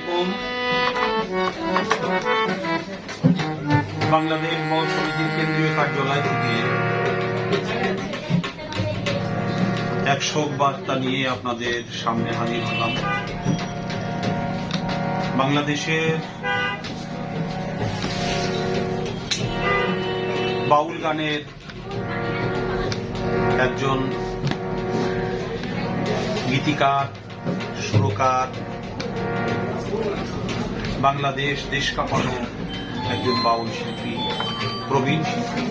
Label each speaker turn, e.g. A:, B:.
A: আলাইকুম। বাংলাদেশ বল সমিতির কেন্দ্রীয় কার্যালয় থেকে এক শোক বার্তা নিয়ে আপনাদের সামনে হাজির হলাম। বাংলাদেশের বাউল গানের একজন গীতিকার, সুরকার, বাংলাদেশ দেশ কাঁপানো একজন বাউল শিল্পী, প্রবীণ শিল্পী